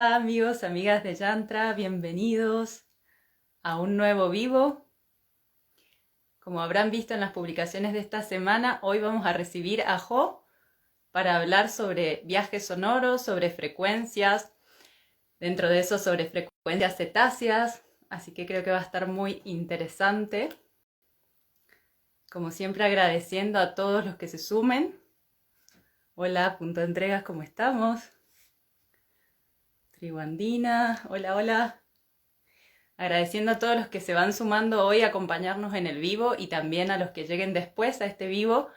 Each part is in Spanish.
Amigos, amigas de Yantra, bienvenidos a un nuevo vivo. Como habrán visto en las publicaciones de esta semana, hoy vamos a recibir a Jo para hablar sobre viajes sonoros, sobre frecuencias, dentro de eso sobre frecuencias cetáceas, así que creo que va a estar muy interesante. Como siempre, agradeciendo a todos los que se sumen. Hola, Punto de Entregas, ¿cómo estamos? Triguandina, hola, hola. Agradeciendo a todos los que se van sumando hoy a acompañarnos en el vivo y también a los que lleguen después a este vivo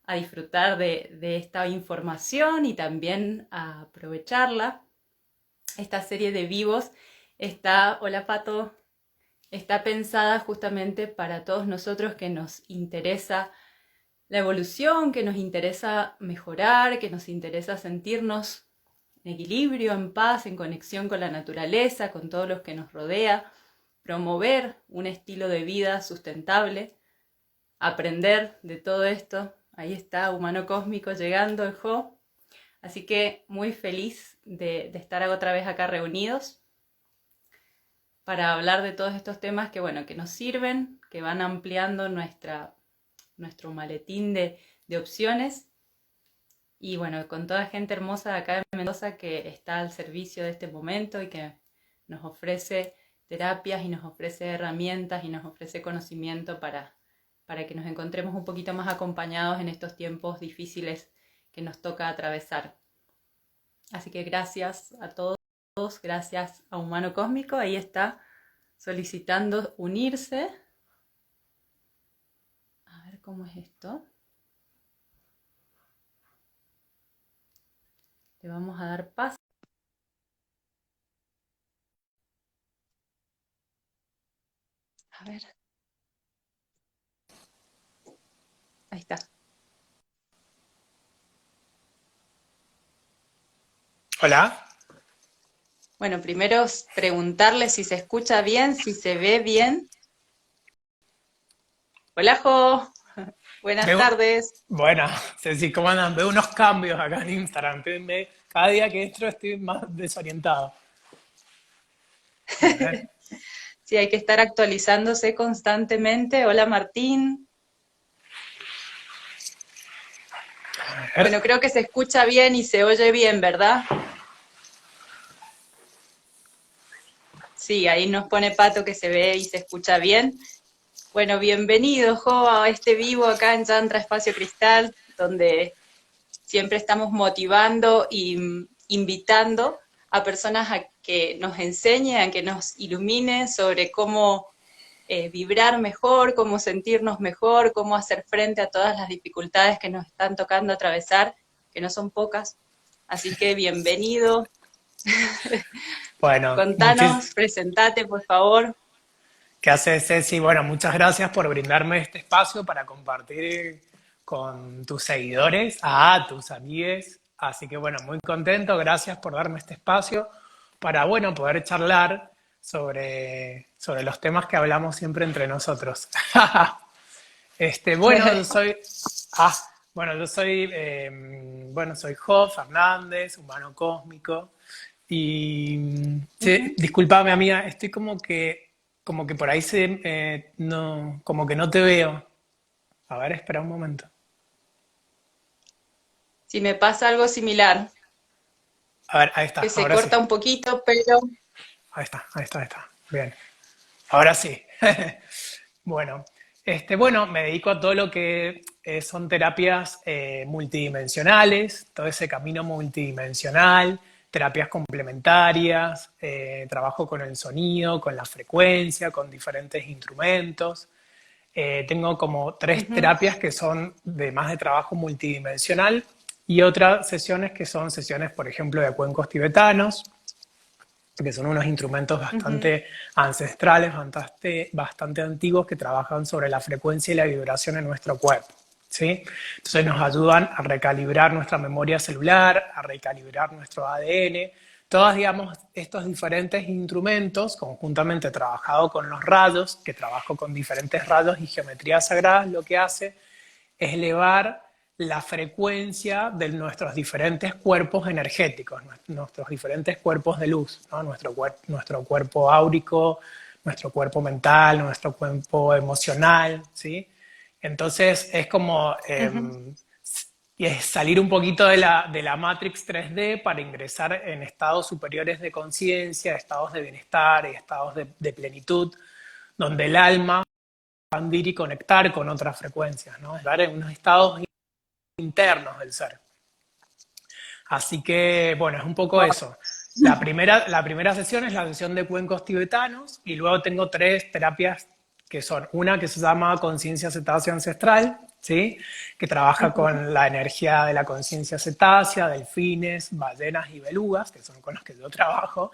a disfrutar de esta información y también a aprovecharla. Esta serie de vivos está, hola Pato, está pensada justamente para todos nosotros que nos interesa la evolución, que nos interesa mejorar, que nos interesa sentirnos en equilibrio, en paz, en conexión con la naturaleza, con todos los que nos rodea, promover un estilo de vida sustentable, aprender de todo esto. Ahí está, Humano Cósmico llegando, el Jo. Así que muy feliz de estar otra vez acá reunidos para hablar de todos estos temas que, bueno, que nos sirven, que van ampliando nuestro maletín de opciones. Y bueno, con toda gente hermosa de acá de Mendoza que está al servicio de este momento y que nos ofrece terapias y nos ofrece herramientas y nos ofrece conocimiento para que nos encontremos un poquito más acompañados en estos tiempos difíciles que nos toca atravesar. Así que gracias a todos, gracias a Humano Cósmico, ahí está solicitando unirse. A ver cómo es esto. Le vamos a dar paso. A ver. Ahí está. Hola. Bueno, primero preguntarle si se escucha bien, si se ve bien. Hola, Jo. Buenas Veo, tardes. bueno, Ceci, ¿cómo andan? Veo unos cambios acá en Instagram. Cada día que entro estoy más desorientado. A ver, Sí, hay que estar actualizándose constantemente. Hola, Martín. a ver. Bueno, creo que se escucha bien y se oye bien, ¿verdad? Sí, ahí nos pone Pato que se ve y se escucha bien. Bueno, bienvenido, Jo, a este vivo acá en Yantra Espacio Cristal, donde siempre estamos motivando e invitando a personas a que nos enseñen, a que nos iluminen sobre cómo vibrar mejor, cómo sentirnos mejor, cómo hacer frente a todas las dificultades que nos están tocando atravesar, que no son pocas. Así que bienvenido. Bueno, Contanos, presentate, por favor. ¿qué hace Ceci? Bueno, muchas gracias por brindarme este espacio para compartir con tus seguidores, a tus amigues. Así que bueno, muy contento. Gracias por darme este espacio para, bueno, poder charlar sobre los temas que hablamos siempre entre nosotros. Bueno, yo soy, ah, bueno, yo soy, bueno, soy Jo Fernández, humano cósmico, y sí, Ujú. disculpame amiga, estoy como que por ahí no, como que no te veo. A ver, espera un momento. Si me pasa algo similar, A ver, ahí está, que se ahora sí. corta un poquito, pero Ahí está, ahí está, ahí está. Bien, ahora sí. Bueno, bueno, me dedico a todo lo que son terapias multidimensionales, todo ese camino multidimensional, terapias complementarias, trabajo con el sonido, con la frecuencia, con diferentes instrumentos. Tengo como tres ujú, terapias que son de más de trabajo multidimensional y otras sesiones que son sesiones, por ejemplo, de cuencos tibetanos, que son unos instrumentos ujú. bastante ancestrales, bastante antiguos que trabajan sobre la frecuencia y la vibración en nuestro cuerpo. ¿Sí? Entonces nos ayudan a recalibrar nuestra memoria celular, a recalibrar nuestro ADN. Todos, digamos, estos diferentes instrumentos, conjuntamente trabajado con los rayos, que trabajo con diferentes rayos y geometrías sagradas, lo que hace es elevar la frecuencia de nuestros diferentes cuerpos energéticos, nuestros diferentes cuerpos de luz, ¿no? Nuestro cuerpo áurico, nuestro cuerpo mental, nuestro cuerpo emocional, ¿sí? Entonces es como Ujú. y es salir un poquito de la Matrix 3D para ingresar en estados superiores de conciencia, estados de bienestar y estados de plenitud, donde el alma va a expandir y conectar con otras frecuencias, ¿no? Estar en unos estados internos del ser. Así que, bueno, es un poco Wow. eso. La primera sesión es la sesión de cuencos tibetanos y luego tengo tres terapias que son una que se llama conciencia cetácea ancestral, ¿sí? Que trabaja Ujú. con la energía de la conciencia cetácea, delfines, ballenas y belugas, que son con los que yo trabajo.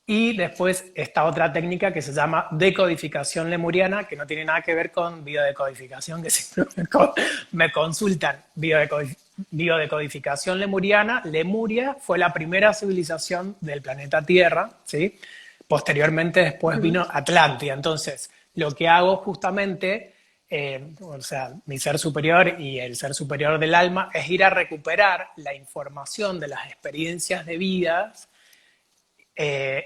Y después esta otra técnica que se llama decodificación lemuriana, que no tiene nada que ver con biodecodificación, que siempre me consultan. Biodecodificación lemuriana, Lemuria fue la primera civilización del planeta Tierra, ¿sí? Posteriormente después Ujú. vino Atlántida. Entonces, lo que hago justamente, o sea, mi ser superior y el ser superior del alma, es ir a recuperar la información de las experiencias de vidas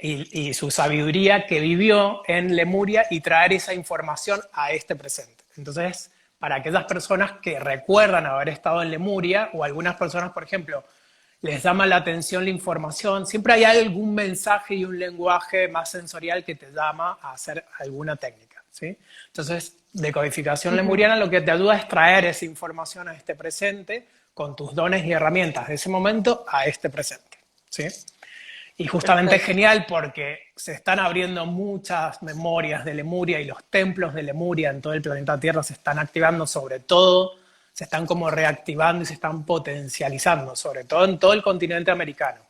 y su sabiduría que vivió en Lemuria y traer esa información a este presente. Entonces, para aquellas personas que recuerdan haber estado en Lemuria, o algunas personas, por ejemplo, les llama la atención la información, siempre hay algún mensaje y un lenguaje más sensorial que te llama a hacer alguna técnica, ¿sí? Entonces, decodificación Ujú. lemuriana lo que te ayuda es traer esa información a este presente con tus dones y herramientas de ese momento a este presente, ¿sí? Y justamente es Perfecto. genial porque se están abriendo muchas memorias de Lemuria y los templos de Lemuria en todo el planeta Tierra se están activando, sobre todo, se están como reactivando y se están potencializando, sobre todo en todo el continente americano.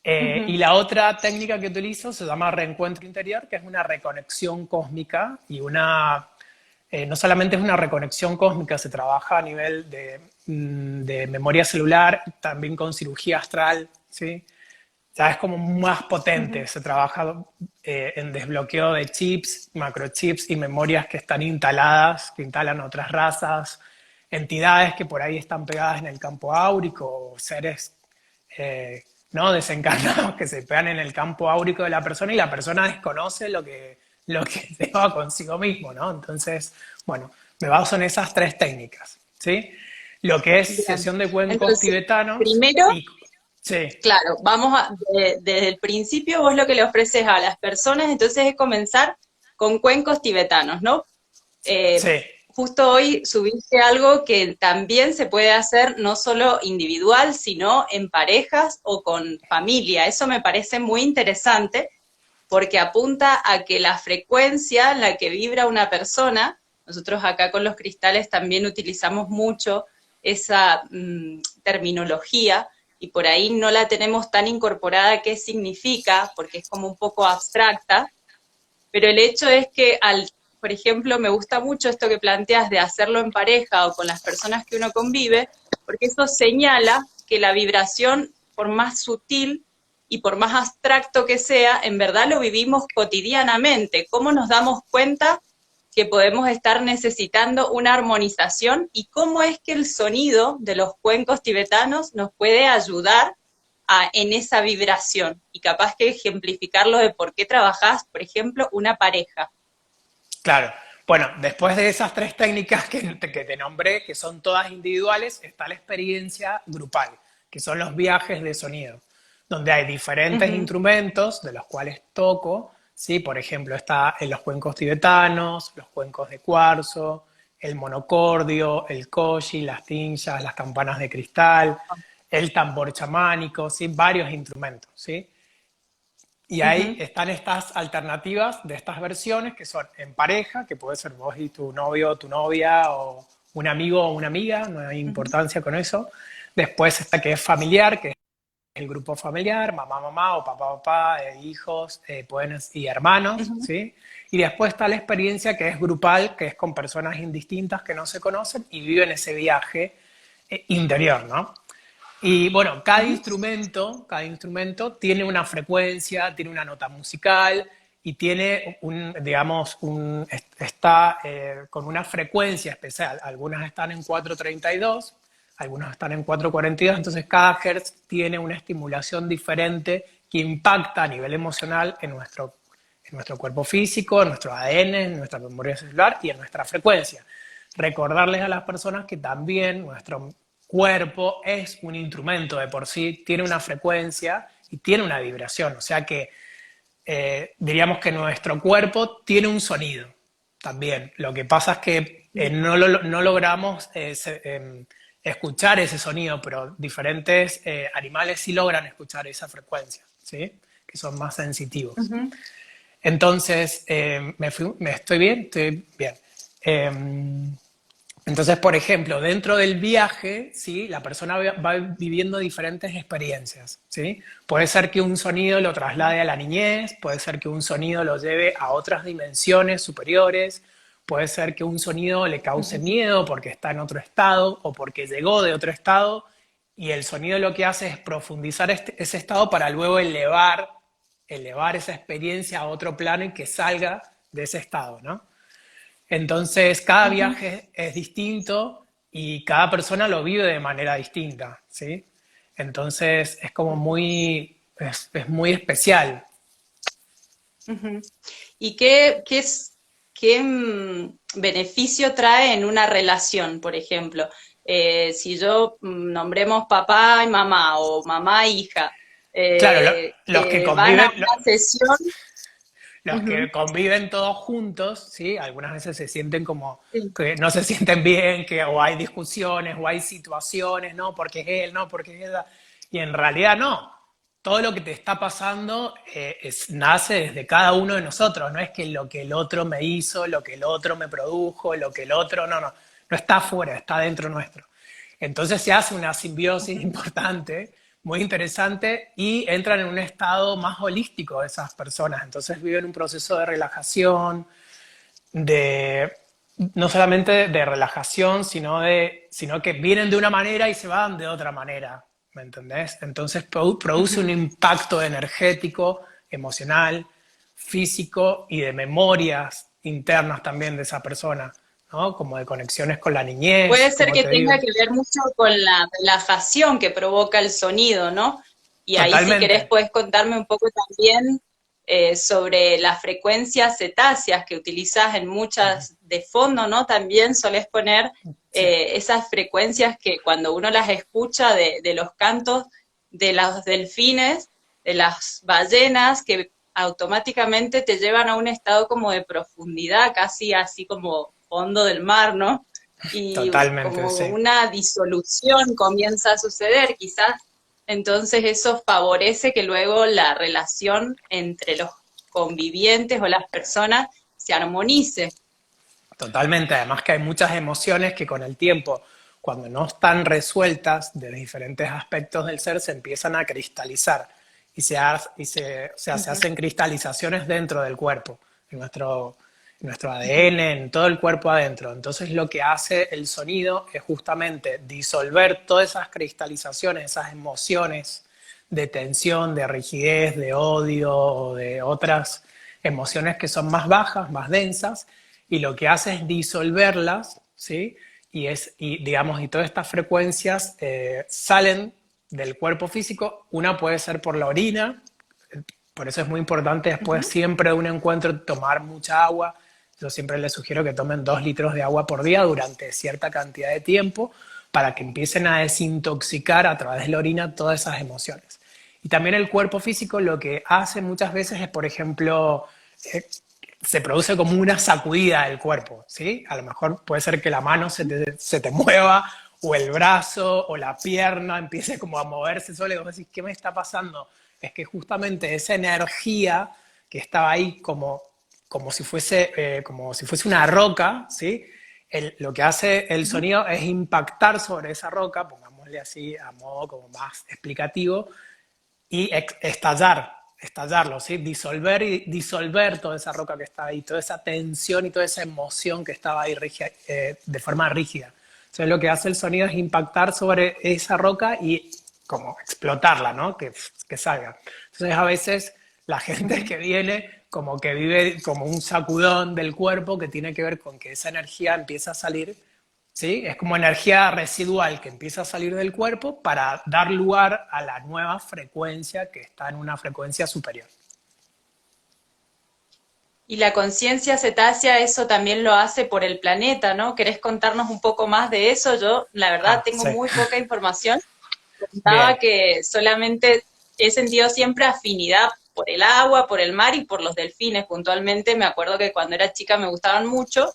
Y Ujú. la otra técnica que utilizo se llama reencuentro interior, que es una reconexión cósmica y no solamente es una reconexión cósmica, se trabaja a nivel de memoria celular, también con cirugía astral, ¿sí? Ya es como más potente, Ujú. se trabaja en desbloqueo de chips, macrochips y memorias que están instaladas, que instalan otras razas, entidades que por ahí están pegadas en el campo áurico, o seres eh, ¿no? desencarnados que se pegan en el campo áurico de la persona y la persona desconoce lo que lleva consigo mismo, ¿no? Entonces, bueno, me baso en esas tres técnicas, ¿sí? Lo que es Bien. sesión de cuencos Entonces, tibetanos primero, y... Sí, claro, desde el principio vos lo que le ofreces a las personas, entonces es comenzar con cuencos tibetanos, ¿no? Eh, sí, Justo hoy subiste algo que también se puede hacer no solo individual, sino en parejas o con familia. Eso me parece muy interesante porque apunta a que la frecuencia en la que vibra una persona, nosotros acá con los cristales también utilizamos mucho esa terminología y por ahí no la tenemos tan incorporada qué significa, porque es como un poco abstracta, pero el hecho es que por ejemplo, me gusta mucho esto que planteas de hacerlo en pareja o con las personas que uno convive, porque eso señala que la vibración, por más sutil y por más abstracto que sea, en verdad lo vivimos cotidianamente. ¿Cómo nos damos cuenta que podemos estar necesitando una armonización y cómo es que el sonido de los cuencos tibetanos nos puede ayudar en esa vibración y capaz que ejemplificarlo de por qué trabajás, por ejemplo, una pareja? claro. Bueno, después de esas tres técnicas que te nombré, que son todas individuales, está la experiencia grupal, que son los viajes de sonido, donde hay diferentes Ujú. instrumentos de los cuales toco, ¿sí? Por ejemplo, está en los cuencos tibetanos, los cuencos de cuarzo, el monocordio, el koshi, las tinchas, las campanas de cristal, el tambor chamánico, ¿sí? Varios instrumentos, ¿sí? Y ahí Ujú. están estas alternativas de estas versiones que son en pareja, que puede ser vos y tu novio o tu novia, o un amigo o una amiga, no hay Ujú. importancia con eso. Después está que es familiar, que es el grupo familiar, mamá, mamá o papá, papá, hijos y hermanos, Ujú. ¿sí? Y después está la experiencia que es grupal, que es con personas indistintas que no se conocen y viven ese viaje interior, ¿no? Y bueno, Ujú. cada instrumento tiene una frecuencia, tiene una nota musical y tiene digamos, está con una frecuencia especial. Algunas están en 432, algunas están en 442, entonces cada hertz tiene una estimulación diferente que impacta a nivel emocional en nuestro cuerpo físico, en nuestro ADN, en nuestra memoria celular y en nuestra frecuencia. Recordarles a las personas que también nuestro cuerpo es un instrumento de por sí, tiene una frecuencia y tiene una vibración, o sea que diríamos que nuestro cuerpo tiene un sonido también. Lo que pasa es que no logramos escuchar ese sonido, pero diferentes animales sí logran escuchar esa frecuencia, ¿sí? Que son más sensitivos. Ujú. Entonces, ¿estoy bien? Estoy bien. Entonces, por ejemplo, dentro del viaje, ¿sí? La persona va viviendo diferentes experiencias, ¿sí? Puede ser que un sonido lo traslade a la niñez, puede ser que un sonido lo lleve a otras dimensiones superiores, puede ser que un sonido le cause miedo porque está en otro estado o porque llegó de otro estado, y el sonido lo que hace es profundizar ese estado para luego elevar esa experiencia a otro plano y que salga de ese estado, ¿no? Entonces, cada Ujú. viaje es distinto y cada persona lo vive de manera distinta, ¿sí? Entonces, es como es muy especial. Ujú. ¿Y qué beneficio trae en una relación, por ejemplo? Si yo nombremos papá y mamá o mamá e hija, Claro, los que que van a conviven, una sesión. los que Ujú. conviven todos juntos, ¿sí? Algunas veces se sienten como Sí. que no se sienten bien, que o hay discusiones o hay situaciones, ¿no? Porque es él, no, porque es ella. Y en realidad no. Todo lo que te está pasando nace desde cada uno de nosotros. No es que lo que el otro me hizo, lo que el otro me produjo, lo que el otro. No, no. No está afuera, está dentro nuestro. Entonces se hace una simbiosis importante, muy interesante, y entran en un estado más holístico esas personas. Entonces viven un proceso de relajación, de no solamente de relajación, sino que vienen de una manera y se van de otra manera. ¿Me entendés? Entonces produce un Ujú. impacto energético, emocional, físico y de memorias internas también de esa persona, ¿no? Como de conexiones con la Puede niñez, ser como que te tenga digo. que ver mucho con la relajación que provoca el sonido, ¿no? Y ahí si querés Totalmente. puedes contarme un poco también sobre las frecuencias cetáceas que utilizás en muchas de fondo, ¿no? También solés poner Sí, esas frecuencias que cuando uno las escucha de los cantos de los delfines, de las ballenas, que automáticamente te llevan a un estado como de profundidad, casi así como fondo del mar, ¿no? Y totalmente, como sí. una disolución comienza a suceder, quizás entonces eso favorece que luego la relación entre los convivientes o las personas se armonice. Totalmente. Además que hay muchas emociones que con el tiempo, cuando no están resueltas de diferentes aspectos del ser, se empiezan a cristalizar o sea, se Ujú. hacen cristalizaciones dentro del cuerpo, en nuestro ADN, en todo el cuerpo adentro. Entonces lo que hace el sonido es justamente disolver todas esas cristalizaciones, esas emociones de tensión, de rigidez, de odio o de otras emociones que son más bajas, más densas, y lo que hace es disolverlas, ¿sí? Digamos, y todas estas frecuencias salen del cuerpo físico. Una puede ser por la orina, por eso es muy importante después Ujú. siempre de un encuentro tomar mucha agua. Yo siempre les sugiero que tomen 2 litros de agua por día durante cierta cantidad de tiempo para que empiecen a desintoxicar a través de la orina todas esas emociones. Y también el cuerpo físico lo que hace muchas veces es, por ejemplo, eh, se produce como una sacudida del cuerpo, ¿sí? A lo mejor puede ser que la mano se te mueva, o el brazo, o la pierna empiece como a moverse sola, y vos decís, ¿qué me está pasando? Es que justamente esa energía que estaba ahí como si fuese una roca, ¿sí? Lo que hace el Ujú. sonido es impactar sobre esa roca, pongámosle así a modo como más explicativo, y estallarlo, ¿sí? Disolver toda esa roca que estaba ahí, toda esa tensión y toda esa emoción que estaba ahí de forma rígida. Entonces lo que hace el sonido es impactar sobre esa roca y como explotarla, ¿no? Que salga. Entonces a veces La gente que viene como que vive como un sacudón del cuerpo que tiene que ver con que esa energía empieza a salir, ¿sí? Es como energía residual que empieza a salir del cuerpo para dar lugar a la nueva frecuencia que está en una frecuencia superior. Y la conciencia cetácea eso también lo hace por el planeta, ¿no? ¿Querés contarnos un poco más de eso? Yo, la verdad, Ah, tengo sí. muy poca información. Contaba Bien. que solamente he sentido siempre afinidad por el agua, por el mar y por los delfines puntualmente. Me acuerdo que cuando era chica me gustaban mucho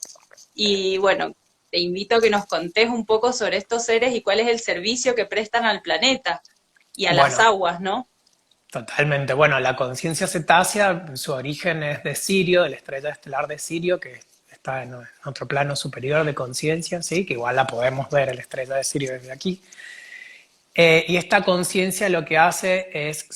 y bueno, te invito a que nos contés un poco sobre estos seres y cuál es el servicio que prestan al planeta y a las Bueno, aguas, ¿no? totalmente. Bueno, la conciencia cetácea, su origen es de Sirio, de la estrella estelar de Sirio, que está en otro plano superior de conciencia, ¿sí? Que igual la podemos ver, la estrella de Sirio desde aquí. Y esta conciencia lo que hace es,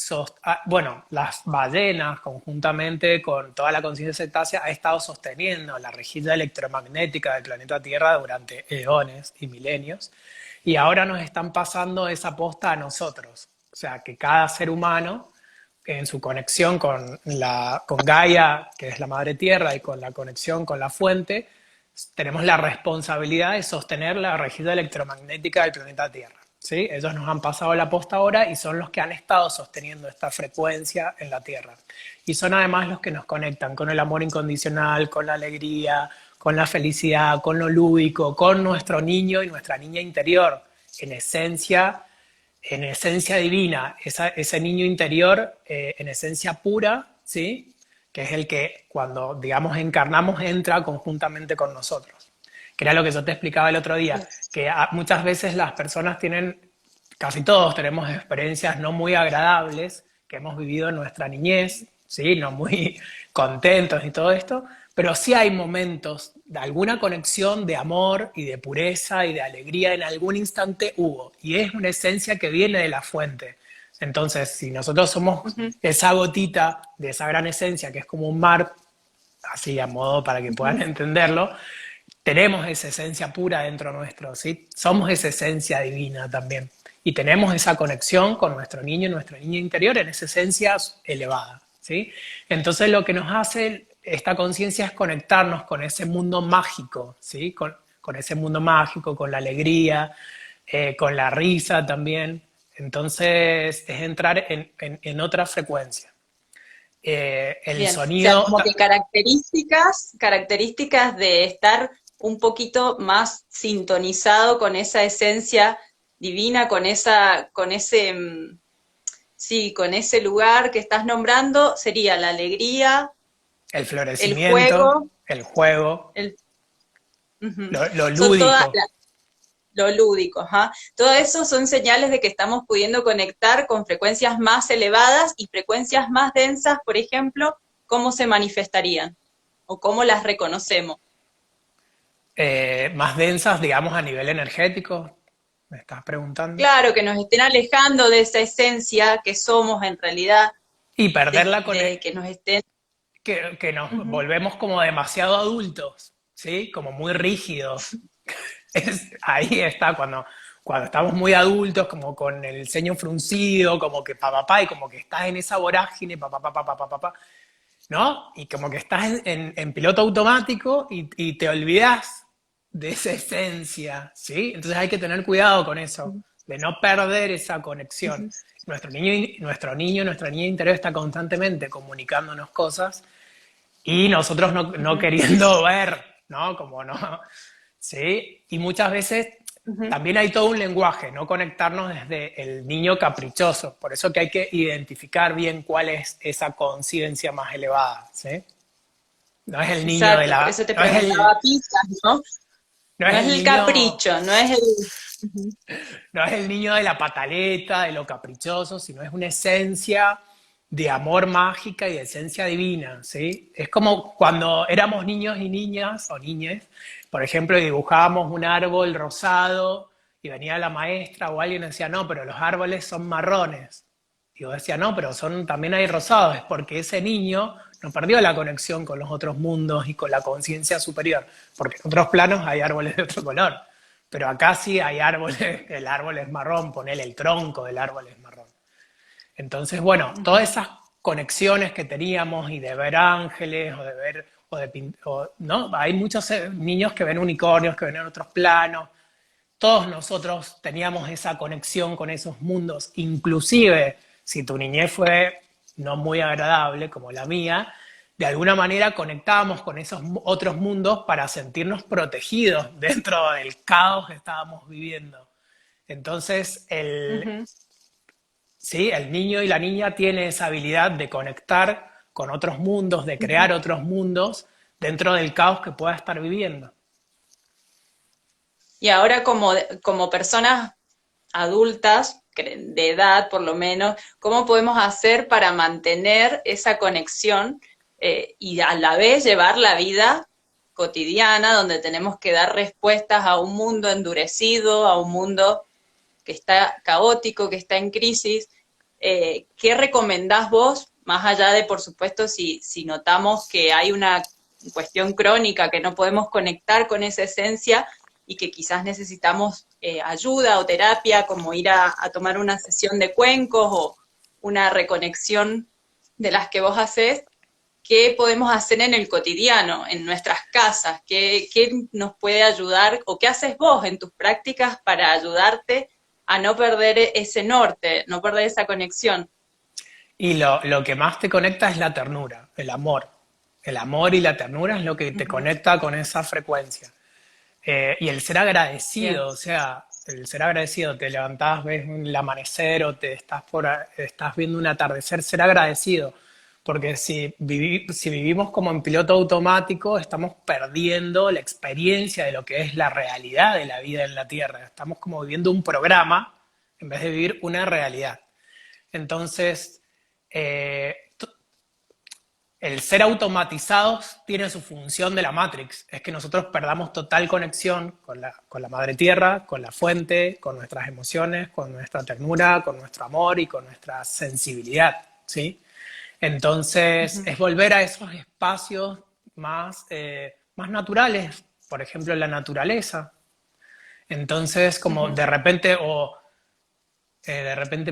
bueno, las ballenas conjuntamente con toda la conciencia cetácea ha estado sosteniendo la rejilla electromagnética del planeta Tierra durante eones y milenios, y ahora nos están pasando esa posta a nosotros. O sea, que cada ser humano, en su conexión con Gaia, que es la madre tierra, y con la conexión con la fuente, tenemos la responsabilidad de sostener la rejilla electromagnética del planeta Tierra. ¿Sí? Ellos nos han pasado la posta ahora y son los que han estado sosteniendo esta frecuencia en la Tierra. Y son además los que nos conectan con el amor incondicional, con la alegría, con la felicidad, con lo lúdico, con nuestro niño y nuestra niña interior, en esencia divina, ese niño interior en esencia pura, ¿sí? Que es el que cuando, digamos, encarnamos entra conjuntamente con nosotros. Que era lo que yo te explicaba el otro día, que muchas veces las personas tienen, casi todos tenemos experiencias no muy agradables que hemos vivido en nuestra niñez, ¿sí? No muy contentos y todo esto, pero sí hay momentos de alguna conexión de amor y de pureza y de alegría en algún instante hubo, y es una esencia que viene de la fuente. Entonces, si nosotros somos Ujú, esa gotita de esa gran esencia que es como un mar, así a modo para que puedan ujú. entenderlo, tenemos esa esencia pura dentro nuestro, ¿sí? Somos esa esencia divina también. Y tenemos esa conexión con nuestro niño y nuestra niña interior en esa esencia elevada, ¿sí? Entonces lo que nos hace esta conciencia es conectarnos con ese mundo mágico, ¿sí? Con ese mundo mágico, con la alegría, con la risa también. Entonces es entrar en otra frecuencia. El Bien, o sea, sonido, como que características de estar un poquito más sintonizado con esa esencia divina, con ese, sí, con ese lugar que estás nombrando, sería la alegría, el el florecimiento, juego, el juego, el, ujú. lo Son todas lúdico. lo lúdico, ajá. Todo eso son señales de que estamos pudiendo conectar con frecuencias más elevadas y frecuencias más densas, por ejemplo, ¿cómo se manifestarían? ¿O cómo las reconocemos? Más densas, digamos, a nivel energético, me estás preguntando. Claro, que nos estén alejando de esa esencia que somos en realidad, Y perderla de que nos estén... que nos Ujú. volvemos como demasiado adultos, ¿sí? Como muy rígidos. Ahí está, cuando estamos muy adultos, como con el ceño fruncido, como que papá, y como que estás en esa vorágine, papá, ¿no? Y como que estás en piloto automático y te olvidas de esa esencia, ¿sí? Entonces hay que tener cuidado con eso, de no perder esa conexión. Ujú. Nuestra niña interior está constantemente comunicándonos cosas y nosotros no Ujú. queriendo ver, ¿no? Como no, ¿sí? Y muchas veces Ujú. también hay todo un lenguaje, no conectarnos desde el niño caprichoso. Por eso que hay que identificar bien cuál es esa conciencia más elevada, ¿sí? No es el niño de Exacto, por la, eso te preguntaba pistas, ¿no? no No es es el el niño, capricho, no es el... Ujú. no es el niño de la pataleta, de lo caprichoso, sino es una esencia de amor mágica y de esencia divina, ¿sí? Es como cuando éramos niños y niñas, o niñes, por ejemplo, y dibujábamos un árbol rosado y venía la maestra o alguien y decía, no, pero los árboles son marrones. Y yo decía, no, pero también hay rosados, es porque ese niño no perdió la conexión con los otros mundos y con la conciencia superior, porque en otros planos hay árboles de otro color, pero acá sí hay árboles, el árbol es marrón, ponele el tronco del árbol es marrón. Entonces, bueno, todas Ujú. esas conexiones que teníamos y de ver ángeles o de ver, ¿no? Hay muchos niños que ven unicornios, que ven en otros planos. Todos nosotros teníamos esa conexión con esos mundos, inclusive si tu niñez fue no muy agradable como la mía, de alguna manera conectábamos con esos otros mundos para sentirnos protegidos dentro del caos que estábamos viviendo. Entonces, Ujú. sí, el niño y la niña tienen esa habilidad de conectar con otros mundos, de crear otros mundos dentro del caos que pueda estar viviendo. Y ahora como personas adultas, de edad por lo menos, ¿cómo podemos hacer para mantener esa conexión y a la vez llevar la vida cotidiana donde tenemos que dar respuestas a un mundo endurecido, a un mundo que está caótico, que está en crisis? ¿Qué recomendás vos, más allá de, por supuesto, si notamos que hay una cuestión crónica, que no podemos conectar con esa esencia y que quizás necesitamos ayuda o terapia, como ir a tomar una sesión de cuencos o una reconexión de las que vos haces? ¿Qué podemos hacer en el cotidiano, en nuestras casas? ¿Qué nos puede ayudar o qué haces vos en tus prácticas para ayudarte a no perder ese norte, no perder esa conexión? Y lo que más te conecta es la ternura, el amor. El amor y la ternura es lo que te Ujú. conecta con esa frecuencia. Y el ser agradecido, Bien. o sea, el ser agradecido, te levantás, ves el amanecer o estás viendo un atardecer, ser agradecido. Porque si vivimos como en piloto automático, estamos perdiendo la experiencia de lo que es la realidad de la vida en la Tierra. Estamos como viviendo un programa en vez de vivir una realidad. Entonces, eh, el ser automatizados tiene su función de la Matrix, es que nosotros perdamos total conexión con la madre tierra, con la fuente, con nuestras emociones, con nuestra ternura, con nuestro amor y con nuestra sensibilidad, ¿sí? Entonces, Ujú. es volver a esos espacios más naturales, por ejemplo, la naturaleza. Entonces, como Ujú. de repente,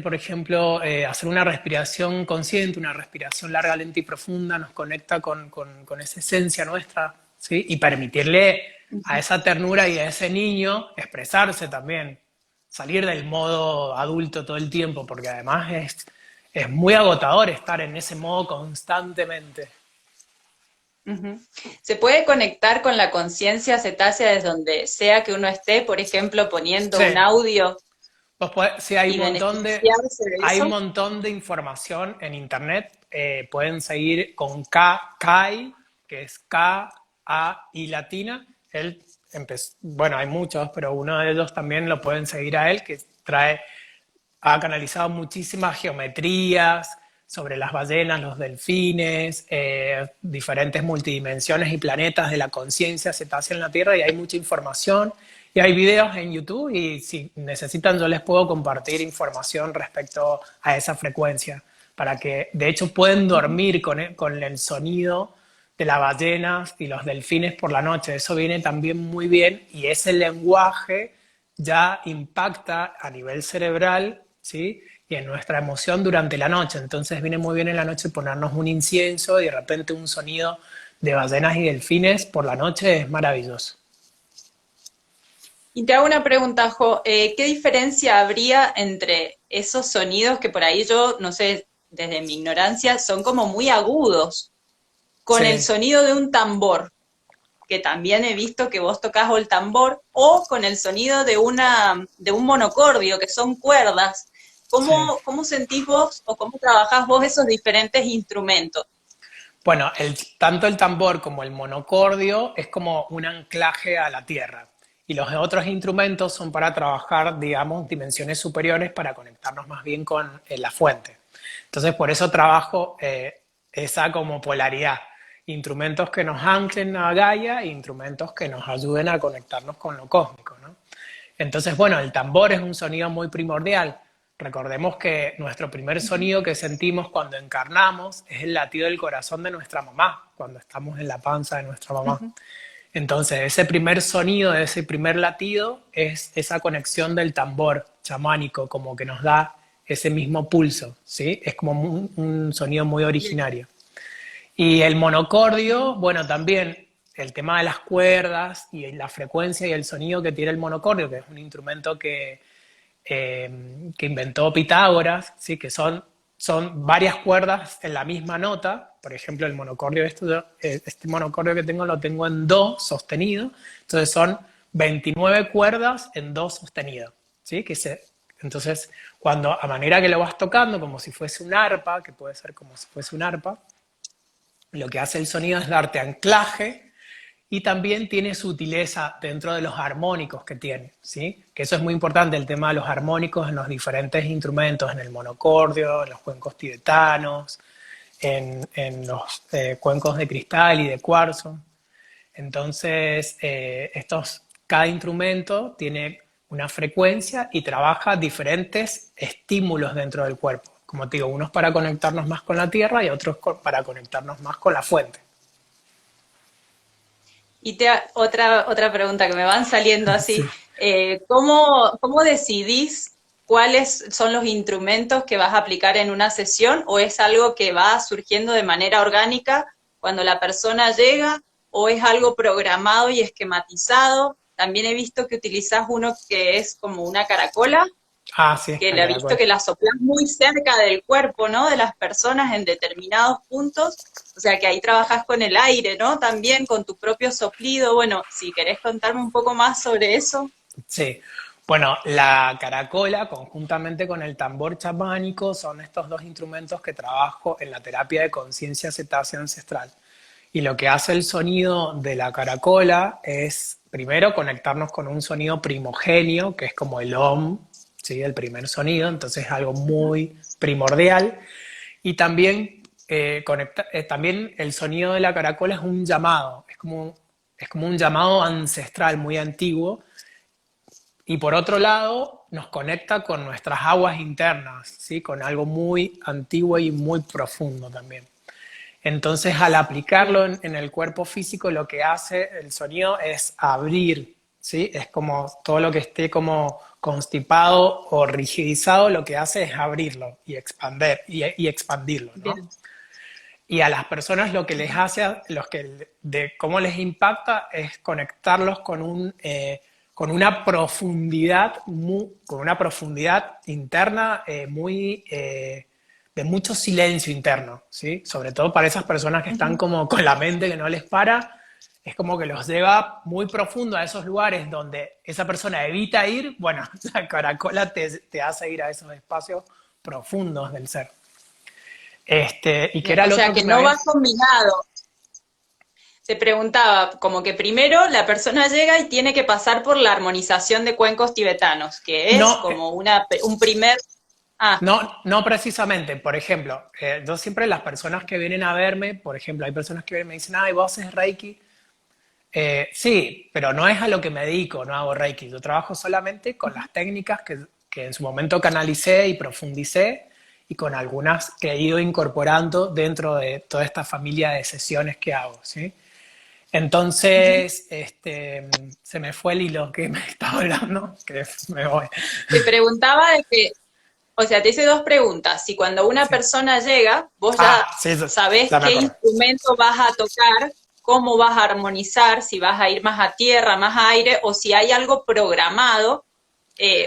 por ejemplo, hacer una respiración consciente, una respiración larga, lenta y profunda nos conecta con esa esencia nuestra, ¿sí? Y permitirle a Ujú. esa ternura y a ese niño expresarse también, salir del modo adulto todo el tiempo, porque además es muy agotador estar en ese modo constantemente. Ujú. Se puede conectar con la conciencia cetácea desde donde sea que uno esté, por ejemplo, poniendo Sí, un audio sí, hay un y montón beneficiarse de hay un eso. montón de información en internet. Pueden seguir con Kai, que es K-A-I latina. Bueno, hay muchos, pero uno de ellos también lo pueden seguir a él, que ha canalizado muchísimas geometrías sobre las ballenas, los delfines, diferentes multidimensiones y planetas de la conciencia cetácea en la Tierra, y hay mucha información. Y hay videos en YouTube y si necesitan yo les puedo compartir información respecto a esa frecuencia, para que de hecho pueden Ujú. dormir con el sonido de las ballenas y los delfines por la noche. Eso viene también muy bien y ese lenguaje ya impacta a nivel cerebral, ¿sí? Y en nuestra emoción durante la noche. Entonces viene muy bien en la noche ponernos un incienso y de repente un sonido de ballenas y delfines por la noche es maravilloso. Y te hago una pregunta, Jo, ¿qué diferencia habría entre esos sonidos que por ahí yo, no sé, desde mi ignorancia, son como muy agudos, con el Sí, sonido de un tambor, que también he visto que vos tocás el tambor, o con el sonido de un monocordio, que son cuerdas? sí. ¿Cómo sentís vos o cómo trabajás vos esos diferentes instrumentos? Bueno, tanto el tambor como el monocordio es como un anclaje a la tierra. Y los otros instrumentos son para trabajar, digamos, dimensiones superiores para conectarnos más bien con la fuente. Entonces, por eso trabajo esa como polaridad. Instrumentos que nos anclen a Gaia e instrumentos que nos ayuden a conectarnos con lo cósmico, ¿no? Entonces, bueno, el tambor es un sonido muy primordial. Recordemos que nuestro primer sonido que sentimos cuando encarnamos es el latido del corazón de nuestra mamá, cuando estamos en la panza de nuestra mamá. Ujú. Entonces, ese primer sonido, ese primer latido, es esa conexión del tambor chamánico, como que nos da ese mismo pulso, ¿sí? Es como un sonido muy originario. Y el monocordio, bueno, también el tema de las cuerdas y la frecuencia y el sonido que tiene el monocordio, que es un instrumento que inventó Pitágoras, ¿sí? Que son varias cuerdas en la misma nota. Por ejemplo, el monocordio, este monocordio que tengo lo tengo en do sostenido, entonces son 29 cuerdas en do sostenido, ¿sí? Entonces, a manera que lo vas tocando, como si fuese un arpa, que puede ser como si fuese un arpa, lo que hace el sonido es darte anclaje y también tiene sutileza dentro de los armónicos que tiene, ¿sí? Que eso es muy importante, el tema de los armónicos en los diferentes instrumentos, en el monocordio, en los cuencos tibetanos, en los cuencos de cristal y de cuarzo. Entonces, cada instrumento tiene una frecuencia y trabaja diferentes estímulos dentro del cuerpo. Como te digo, unos para conectarnos más con la tierra y otros para conectarnos más con la fuente. Y otra pregunta que me van saliendo así, Sí. ¿cómo decidís cuáles son los instrumentos que vas a aplicar en una sesión o es algo que va surgiendo de manera orgánica cuando la persona llega o es algo programado y esquematizado? También he visto que utilizás uno que es como una caracola, Ah, sí, que la le he visto caracola. que la soplas muy cerca del cuerpo, ¿no? De las personas en determinados puntos. O sea que ahí trabajas con el aire, ¿no? También con tu propio soplido. Bueno, si querés contarme un poco más sobre eso. Sí. Bueno, la caracola, conjuntamente con el tambor chamánico, son estos dos instrumentos que trabajo en la terapia de conciencia cetácea ancestral. Y lo que hace el sonido de la caracola es, primero, conectarnos con un sonido primogenio, que es como el OM, ¿sí? El primer sonido, entonces es algo muy primordial. Y también, también el sonido de la caracola es un llamado, es como un llamado ancestral muy antiguo. Y por otro lado, nos conecta con nuestras aguas internas, ¿sí? Con algo muy antiguo y muy profundo también. Entonces, al aplicarlo en el cuerpo físico, lo que hace el sonido es abrir, ¿sí? Es como todo lo que esté como constipado o rigidizado, lo que hace es abrirlo y expandirlo, ¿no? Bien. Y a las personas lo que les hace, de cómo les impacta es conectarlos con una profundidad interna de mucho silencio interno, ¿sí? Sobre todo para esas personas que están como con la mente que no les para, es como que los lleva muy profundo a esos lugares donde esa persona evita ir. Bueno, la caracola te hace ir a esos espacios profundos del ser. ¿Y qué Bien. era O lo sea otro que que me no va habías? combinado. Te preguntaba, como que primero la persona llega y tiene que pasar por la armonización de cuencos tibetanos, que es No, como un primer... Ah, no, no precisamente. Por ejemplo, yo siempre las personas que vienen a verme, por ejemplo, hay personas que vienen y me dicen, ay, vos haces Reiki. Sí, pero no es a lo que me dedico, no hago Reiki. Yo trabajo solamente con las técnicas que en su momento canalicé y profundicé y con algunas que he ido incorporando dentro de toda esta familia de sesiones que hago, ¿sí? Entonces, se me fue el hilo que me estaba hablando, que me voy. te preguntaba de que, o sea, te hice dos preguntas. Si cuando una Sí. persona llega, vos ya Ah, sí, sabés ya me qué acordé. instrumento vas a tocar, cómo vas a armonizar, si vas a ir más a tierra, más a aire, o si hay algo programado,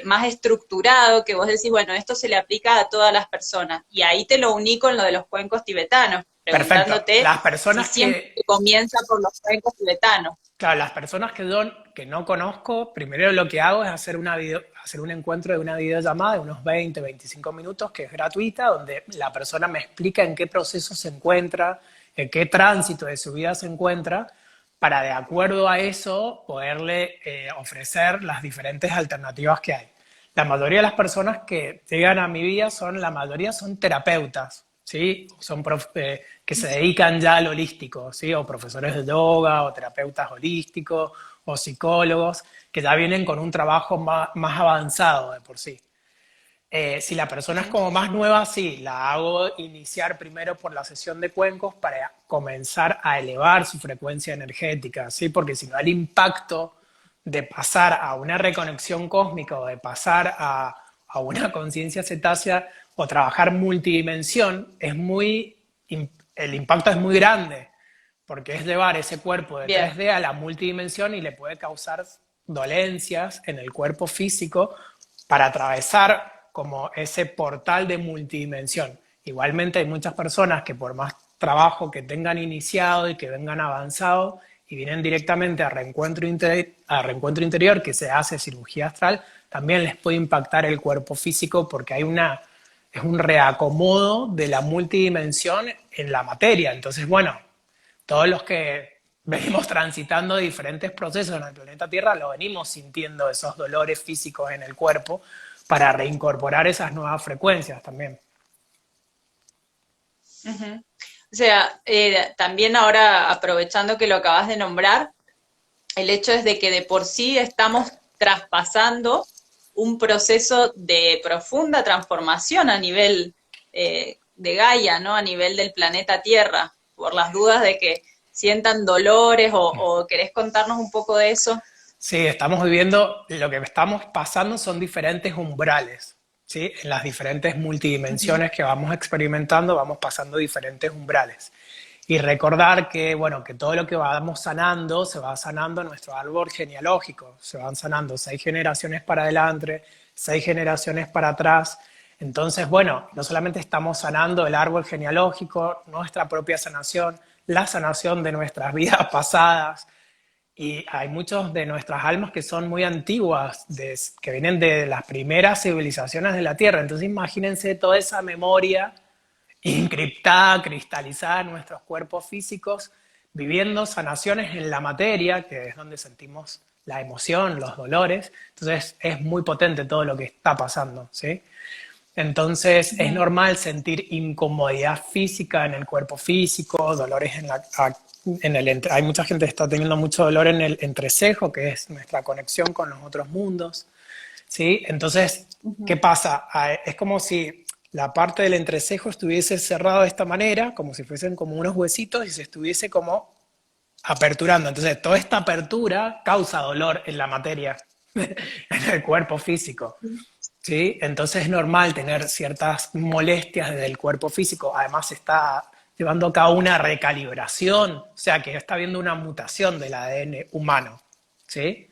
más estructurado, que vos decís, bueno, esto se le aplica a todas las personas. Y ahí te lo uní con lo de los cuencos tibetanos, Perfecto. preguntándote Las si personas siempre que, se comienza por los cuencos tibetanos. claro, las personas que no conozco, primero lo que hago es hacer un encuentro de una videollamada de unos 20, 25 minutos, que es gratuita, donde la persona me explica en qué proceso se encuentra, en qué tránsito de su vida se encuentra, para de acuerdo a eso poderle ofrecer las diferentes alternativas que hay. La mayoría de las personas que llegan a mi vida la mayoría son terapeutas, ¿sí? Que se dedican ya al holístico, ¿sí? O profesores de yoga, o terapeutas holísticos, o psicólogos, que ya vienen con un trabajo más avanzado de por sí. Si la persona es Ujú. como más nueva, sí, la hago iniciar primero por la sesión de cuencos para comenzar a elevar su frecuencia energética, ¿sí? Porque si no, el impacto de pasar a una reconexión cósmica o de pasar a a una conciencia cetácea o trabajar multidimensión, el impacto es muy grande, porque es llevar ese cuerpo de Bien. 3D a la multidimensión y le puede causar dolencias en el cuerpo físico para atravesar como ese portal de multidimensión. Igualmente hay muchas personas que por más trabajo que tengan iniciado y que vengan avanzado y vienen directamente a reencuentro interior, que se hace cirugía astral, también les puede impactar el cuerpo físico porque es un reacomodo de la multidimensión en la materia. Entonces, bueno, todos los que venimos transitando diferentes procesos en el planeta Tierra lo venimos sintiendo esos dolores físicos en el cuerpo para reincorporar esas nuevas frecuencias también. Ujú. O sea, también ahora aprovechando que lo acabas de nombrar, el hecho es de que de por sí estamos traspasando un proceso de profunda transformación a nivel de Gaia, ¿no? A nivel del planeta Tierra, por las dudas de que sientan dolores o querés contarnos un poco de eso. Sí, estamos viviendo, lo que estamos pasando son diferentes umbrales, ¿sí? En las diferentes Ujú. multidimensiones que vamos experimentando, vamos pasando diferentes umbrales. Y recordar que, bueno, que todo lo que vamos sanando, se va sanando en nuestro árbol genealógico, se van sanando 6 generaciones para adelante, 6 generaciones para atrás. Entonces, bueno, no solamente estamos sanando el árbol genealógico, nuestra propia sanación, la sanación de nuestras vidas pasadas, y hay muchos de nuestras almas que son muy antiguas, que vienen de las primeras civilizaciones de la Tierra. Entonces imagínense toda esa memoria encriptada, cristalizada en nuestros cuerpos físicos, viviendo sanaciones en la materia, que es donde sentimos la emoción, los dolores. Entonces es muy potente todo lo que está pasando, ¿sí? Entonces es Ujú. normal sentir incomodidad física en el cuerpo físico, dolores hay mucha gente que está teniendo mucho dolor en el entrecejo, que es nuestra conexión con los otros mundos, ¿sí? Entonces, ¿qué Ujú. pasa? Es como si la parte del entrecejo estuviese cerrada de esta manera, como si fuesen como unos huesitos y se estuviese como aperturando. Entonces, toda esta apertura causa dolor en la materia, en el cuerpo físico. ¿Sí? Entonces es normal tener ciertas molestias desde el cuerpo físico. Además está llevando a cabo una recalibración, o sea que está habiendo una mutación del ADN humano. ¿Sí?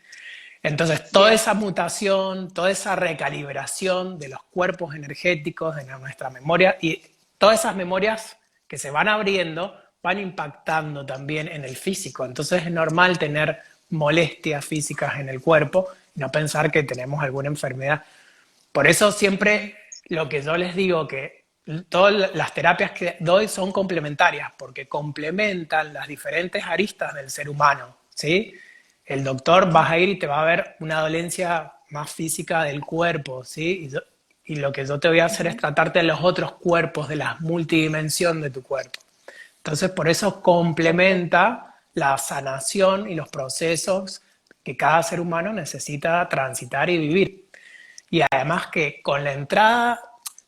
Entonces toda Bien. esa mutación, toda esa recalibración de los cuerpos energéticos, de nuestra memoria, y todas esas memorias que se van abriendo van impactando también en el físico. Entonces es normal tener molestias físicas en el cuerpo y no pensar que tenemos alguna enfermedad. Por eso Ujú. siempre lo que yo les digo, que todas las terapias que doy son complementarias, porque complementan las diferentes aristas del ser humano, ¿sí? El doctor vas a ir y te va a ver una dolencia más física del cuerpo, ¿sí? Y lo que yo te voy a hacer es Ujú. tratarte de los otros cuerpos, de la multidimensión de tu cuerpo. Entonces, por eso Perfecto. complementa la sanación y los procesos que cada ser humano necesita transitar y vivir. Y además que con la entrada,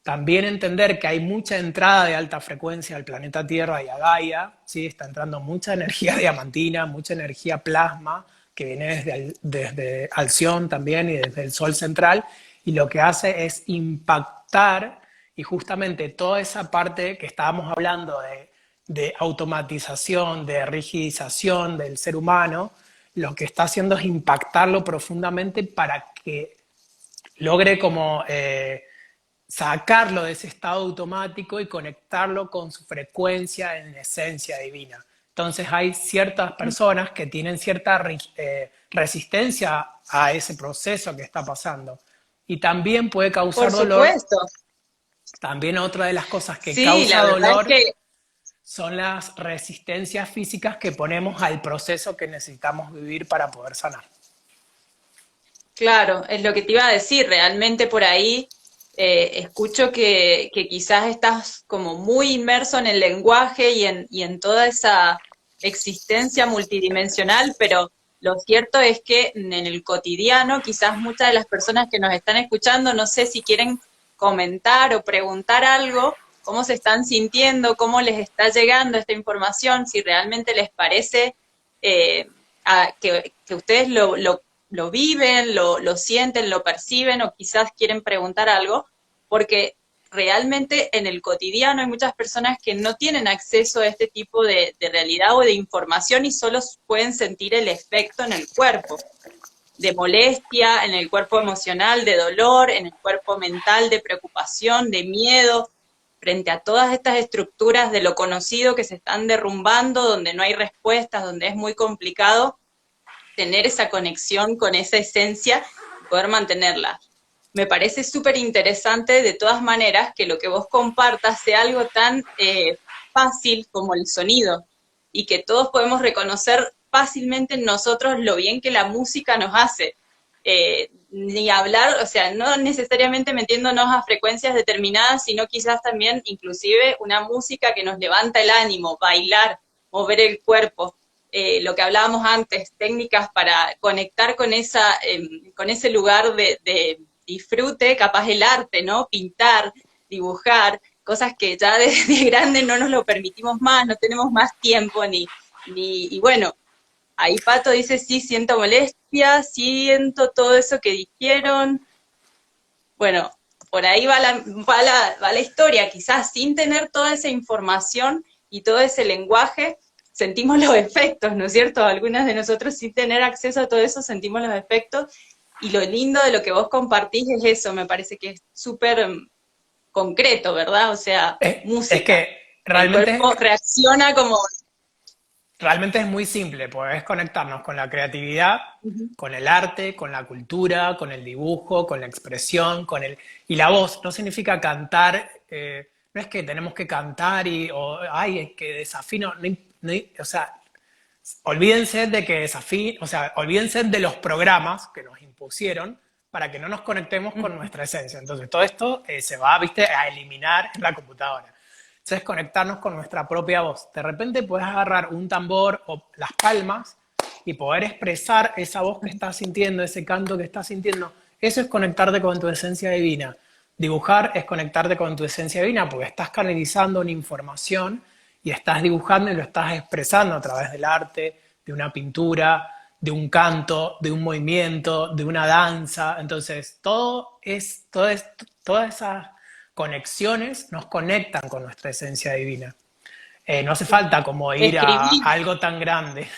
también entender que hay mucha entrada de alta frecuencia al planeta Tierra y a Gaia, ¿sí? Está entrando mucha energía diamantina, mucha energía plasma, que viene desde Alción también y desde el Sol central, y lo que hace es impactar, y justamente toda esa parte que estábamos hablando de automatización, de rigidización del ser humano, lo que está haciendo es impactarlo profundamente para que logre como sacarlo de ese estado automático y conectarlo con su frecuencia en esencia divina. Entonces hay ciertas personas que tienen cierta resistencia a ese proceso que está pasando. Y también puede causar Por dolor. supuesto. También otra de las cosas que Sí, la causa verdad es dolor que, son las resistencias físicas que ponemos al proceso que necesitamos vivir para poder sanar. claro, es lo que te iba a decir. Realmente por ahí escucho que quizás estás como muy inmerso en el lenguaje y en toda esa existencia multidimensional, pero lo cierto es que en el cotidiano, quizás muchas de las personas que nos están escuchando, no sé si quieren comentar o preguntar algo, cómo se están sintiendo, cómo les está llegando esta información, si realmente les parece que ustedes lo viven, lo sienten, lo perciben o quizás quieren preguntar algo, porque realmente en el cotidiano hay muchas personas que no tienen acceso a este tipo de realidad o de información y solo pueden sentir el efecto en el cuerpo, de molestia, en el cuerpo emocional, de dolor, en el cuerpo mental, de preocupación, de miedo, frente a todas estas estructuras de lo conocido que se están derrumbando, donde no hay respuestas, donde es muy complicado tener esa conexión con esa esencia y poder mantenerla. Me parece súper interesante de todas maneras que lo que vos compartas sea algo tan fácil como el sonido y que todos podemos reconocer fácilmente en nosotros lo bien que la música nos hace. Ni hablar, o sea, no necesariamente metiéndonos a frecuencias determinadas, sino quizás también inclusive una música que nos levanta el ánimo, bailar, mover el cuerpo, lo que hablábamos antes, técnicas para conectar con ese lugar de disfrute, capaz el arte, ¿no? Pintar, dibujar, cosas que ya de grande no nos lo permitimos más, no tenemos más tiempo y bueno, ahí Pato dice, sí, siento molestia, siento todo eso que dijeron. Bueno, por ahí va la historia, quizás sin tener toda esa información y todo ese lenguaje, sentimos los efectos, ¿no es cierto? Algunas de nosotros sin tener acceso a todo eso sentimos los efectos y lo lindo de lo que vos compartís es eso, me parece que es súper concreto, ¿verdad? O sea, Es música. que El cuerpo realmente reacciona como... Realmente es muy simple, pues es conectarnos con la creatividad, con el arte, con la cultura, con el dibujo, con la expresión, con el... Y la voz no significa cantar, no es que tenemos que cantar o, ay, es que desafino, o sea, olvídense de que desafío, o sea, olvídense de los programas que nos impusieron para que no nos conectemos con nuestra esencia. Entonces, todo esto se va, viste, a eliminar en la computadora. Entonces, conectarnos con nuestra propia voz. De repente puedes agarrar un tambor o las palmas y poder expresar esa voz que estás sintiendo, ese canto que estás sintiendo. Eso es conectarte con tu esencia divina. Dibujar es conectarte con tu esencia divina porque estás canalizando una información y estás dibujando y lo estás expresando a través del arte, de una pintura, de un canto, de un movimiento, de una danza. Entonces, todas esas conexiones nos conectan con nuestra esencia divina. No hace falta como ir a Escribir. algo tan grande.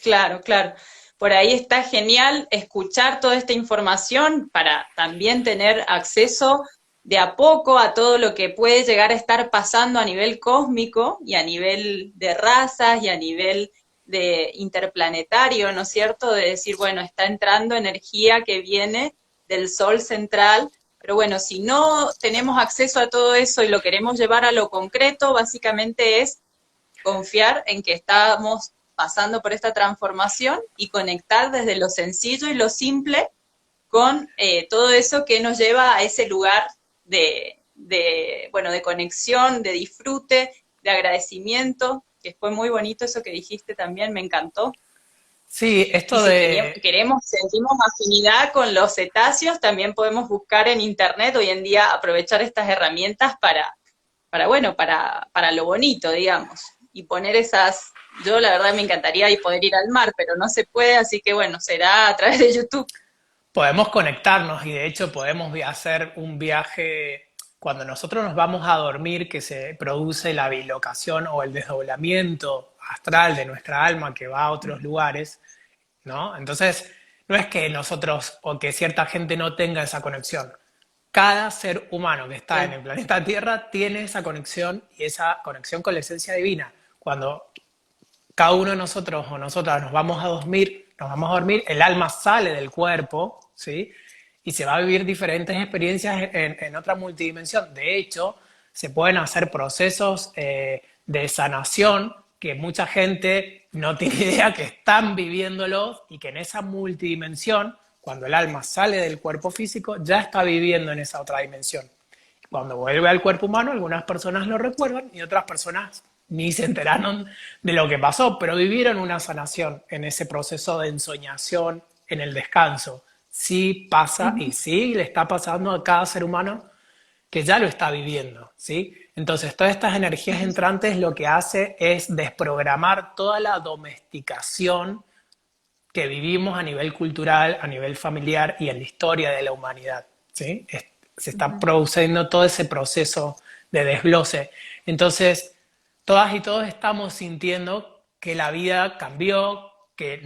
Claro, claro. Por ahí está genial escuchar toda esta información para también tener acceso de a poco a todo lo que puede llegar a estar pasando a nivel cósmico y a nivel de razas y a nivel de interplanetario, ¿no es cierto? De decir, bueno, está entrando energía que viene del Sol central, pero bueno, si no tenemos acceso a todo eso y lo queremos llevar a lo concreto, básicamente es confiar en que estamos pasando por esta transformación y conectar desde lo sencillo y lo simple con todo eso que nos lleva a ese lugar bueno, de conexión, de disfrute, de agradecimiento, que fue muy bonito eso que dijiste también, me encantó. Sí, Y esto si de... queremos, sentimos afinidad con los cetáceos, también podemos buscar en internet hoy en día, aprovechar estas herramientas bueno, para lo bonito, digamos, y poner esas, yo la verdad me encantaría y poder ir al mar, pero no se puede, así que bueno, será a través de YouTube. Podemos conectarnos y de hecho podemos hacer un viaje cuando nosotros nos vamos a dormir, que se produce la bilocación o el desdoblamiento astral de nuestra alma que va a otros lugares, ¿no? Entonces, no es que nosotros o que cierta gente no tenga esa conexión. Cada ser humano que está en Sí. el planeta Tierra tiene esa conexión y esa conexión con la esencia divina. Cuando cada uno de nosotros o nosotras nos vamos a dormir, el alma sale del cuerpo, ¿sí? Y se va a vivir diferentes experiencias en otra multidimensión. De hecho, se pueden hacer procesos de sanación que mucha gente no tiene idea que están viviéndolos y que en esa multidimensión, cuando el alma sale del cuerpo físico, ya está viviendo en esa otra dimensión. Cuando vuelve al cuerpo humano, algunas personas lo recuerdan y otras personas ni se enteraron de lo que pasó, pero vivieron una sanación en ese proceso de ensoñación, en el descanso. Sí pasa y Ujú. sí le está pasando a cada ser humano que ya lo está viviendo, ¿sí? Entonces, todas estas energías entrantes lo que hace es desprogramar toda la domesticación que vivimos a nivel cultural, a nivel familiar y en la historia de la humanidad, ¿sí? Se está Ujú, produciendo todo ese proceso de desglose. Entonces, todas y todos estamos sintiendo que la vida cambió, que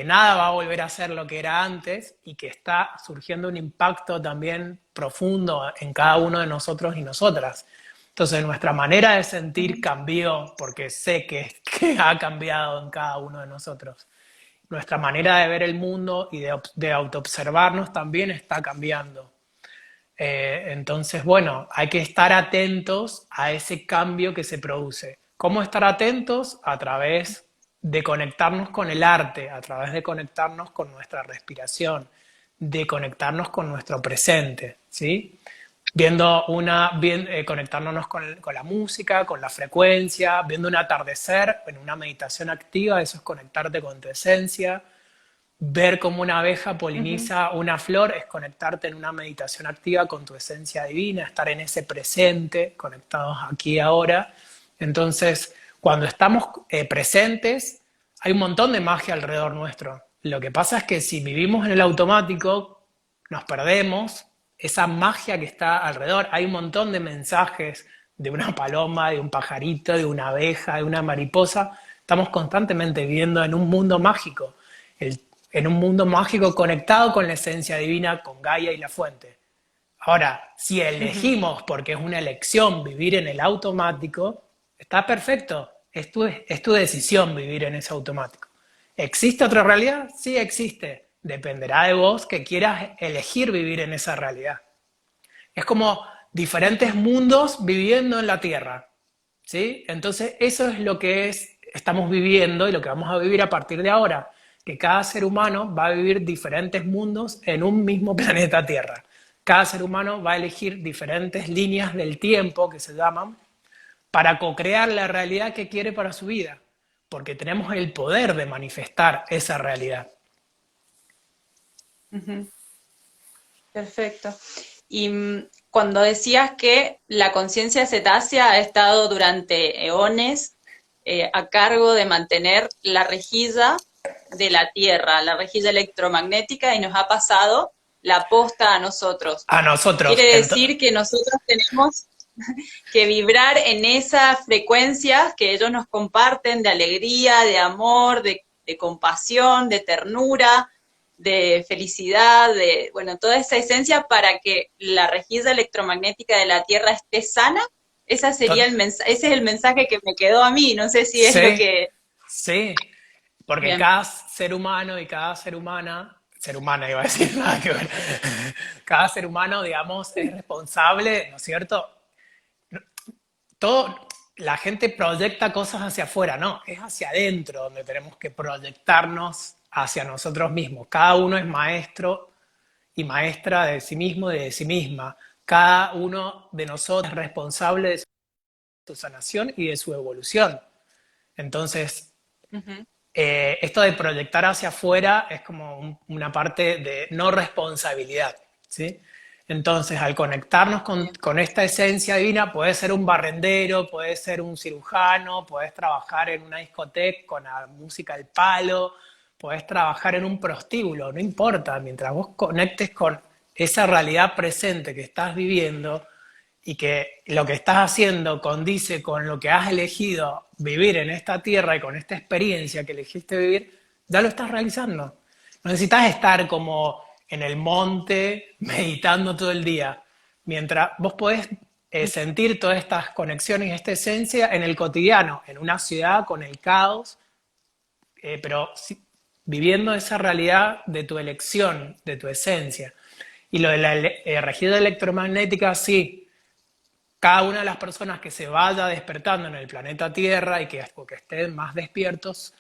nada va a volver a ser lo que era antes y que está surgiendo un impacto también profundo en cada uno de nosotros y nosotras. Entonces nuestra manera de sentir ujú, cambió porque sé que ha cambiado en cada uno de nosotros. Nuestra manera de ver el mundo y de autoobservarnos también está cambiando. Entonces, bueno, hay que estar atentos a ese cambio que se produce. ¿Cómo estar atentos? A través de conectarnos con el arte, a través de conectarnos con nuestra respiración, de conectarnos con nuestro presente, ¿sí? Conectándonos con la música, con la frecuencia, viendo un atardecer en una meditación activa, eso es conectarte con tu esencia. Ver cómo una abeja ujú, poliniza una flor es conectarte en una meditación activa con tu esencia divina, estar en ese presente, conectados aquí y ahora. Entonces, cuando estamos presentes, hay un montón de magia alrededor nuestro. Lo que pasa es que si vivimos en el automático, nos perdemos esa magia que está alrededor. Hay un montón de mensajes de una paloma, de un pajarito, de una abeja, de una mariposa. Estamos constantemente viviendo en un mundo mágico. El en un mundo mágico conectado con la esencia divina, con Gaia y la fuente. Ahora, si ujú. elegimos, porque es una elección, vivir en el automático, está perfecto. Es tu decisión vivir en ese automático. ¿Existe otra realidad? Sí existe. Dependerá de vos que quieras elegir vivir en esa realidad. Es como diferentes Ujú, mundos viviendo en la Tierra. ¿Sí? Entonces, eso es lo que estamos viviendo y lo que vamos a vivir a partir de ahora, que cada ser humano va a vivir diferentes mundos en un mismo planeta Tierra. Cada ser humano va a elegir diferentes líneas del tiempo, que se llaman, para co-crear la realidad que quiere para su vida, porque tenemos el poder de manifestar esa realidad. ujú. Perfecto. Y cuando decías que la conciencia cetácea ha estado durante eones a cargo de mantener la rejilla de la Tierra, la rejilla electromagnética, y nos ha pasado la posta a nosotros. A nosotros, Quiere decir que nosotros tenemos que vibrar en esas frecuencias que ellos nos comparten de alegría, de amor, de compasión, de ternura, de felicidad, de, bueno, toda esa esencia para que la rejilla electromagnética de la Tierra esté sana. Esa sería ese es el mensaje que me quedó a mí, no sé si es lo sí, que... sí, porque Bien. cada ser humano y cada ser humana iba a decir, nada que ver, cada ser humano, digamos, es responsable, ¿no es cierto? Todo, la gente proyecta cosas hacia afuera, no, es hacia adentro donde tenemos que proyectarnos hacia nosotros mismos. Cada uno es maestro y maestra de sí mismo y de sí misma. Cada uno de nosotros es responsable de su sanación y de su evolución. Entonces, Ujú, esto de proyectar hacia afuera es como una parte de no responsabilidad, ¿sí? Entonces, al conectarnos bien. con esta esencia divina, puedes ser un barrendero, puedes ser un cirujano, puedes trabajar en una discoteca con la música al palo, puedes trabajar en un prostíbulo, no importa, mientras vos conectes con esa realidad presente que estás viviendo, y que lo que estás haciendo condice con lo que has elegido vivir en esta tierra y con esta experiencia que elegiste vivir, ya lo estás realizando. No necesitas estar como en el monte meditando todo el día. Mientras vos podés sentir todas estas conexiones y esta esencia en el cotidiano, en una ciudad con el caos, pero viviendo esa realidad de tu elección, de tu esencia. Y lo de la regida electromagnética, sí, cada una de las personas que se vaya despertando en el planeta Tierra y que estén más despiertos,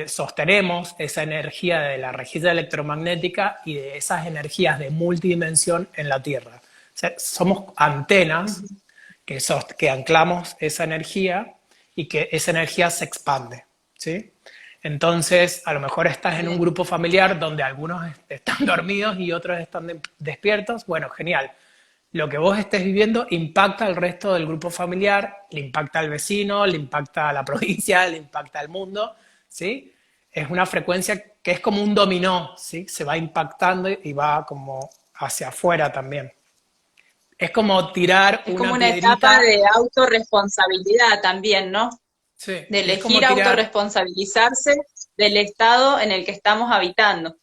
sostenemos esa energía de la rejilla electromagnética y de esas energías de multidimensión en la Tierra. O sea, somos antenas Ujú, que anclamos esa energía y que esa energía se expande, ¿sí? Entonces, a lo mejor estás en un bien. grupo familiar donde algunos están dormidos y otros están despiertos. Bueno, genial. Lo que vos estés viviendo impacta al resto del grupo familiar, le impacta al vecino, le impacta a la provincia, le impacta al mundo, ¿sí? es una frecuencia que es como un dominó, ¿sí? Se va impactando y va como hacia afuera también. Es como tirar Es como una una etapa piedrita, de autorresponsabilidad también, ¿no? sí, De y es como elegir tirar autorresponsabilizarse del estado en el que estamos habitando.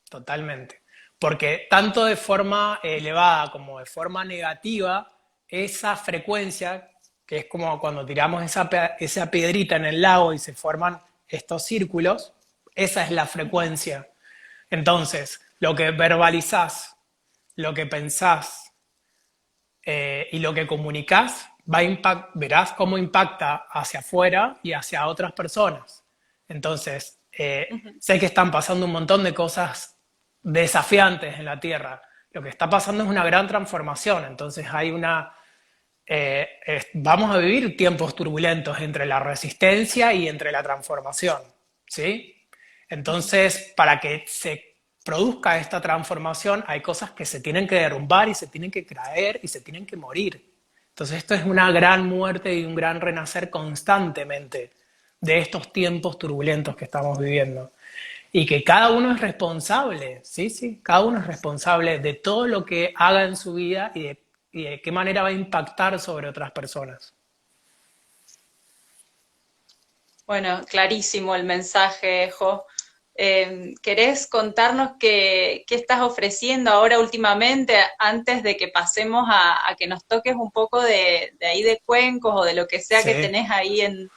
totalmente. Porque tanto de forma elevada como de forma negativa, esa frecuencia, que es como cuando tiramos esa piedrita en el lago y se forman estos círculos, esa es la frecuencia. Entonces, lo que verbalizás, lo que pensás y lo que comunicás, verás cómo impacta hacia afuera y hacia otras personas. Entonces, Ujú. sé que están pasando un montón de cosas desafiantes en la Tierra. Lo que está pasando es una gran transformación. Entonces, vamos a vivir tiempos turbulentos entre la resistencia y entre la transformación, ¿sí? Entonces, para que se produzca esta transformación, hay cosas que se tienen que derrumbar y se tienen que caer y se tienen que morir. Entonces, esto es una gran muerte y un gran renacer constantemente de estos tiempos turbulentos que estamos viviendo. Y que cada uno es responsable, sí, sí, cada uno es responsable de todo lo que haga en su vida y de qué manera va a impactar sobre otras personas. Bueno, clarísimo el mensaje, Jo. ¿Querés contarnos qué estás ofreciendo ahora últimamente antes de que pasemos a que nos toques un poco de ahí de cuencos o de lo que sea que Sí. tenés ahí en...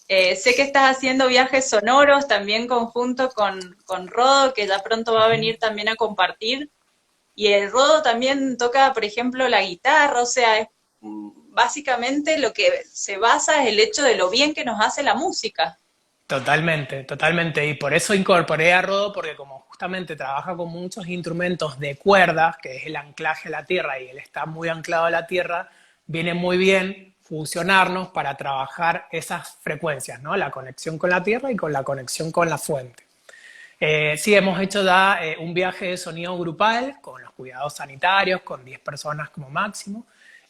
sé que estás haciendo viajes sonoros también conjunto con Rodo, que ya pronto va a venir también a compartir. Y el Rodo también toca, por ejemplo, la guitarra, o sea, es, básicamente lo que se basa es el hecho de lo bien que nos hace la música. Totalmente, totalmente. Y por eso incorporé a Rodo, porque como justamente trabaja con muchos instrumentos de cuerdas, que es el anclaje a la tierra, y él está muy anclado a la tierra, viene muy bien fusionarnos para trabajar esas frecuencias, ¿no? La conexión con la tierra y con la conexión con la fuente. Sí, hemos hecho ya un viaje de sonido grupal con los cuidados sanitarios, con 10 personas como máximo,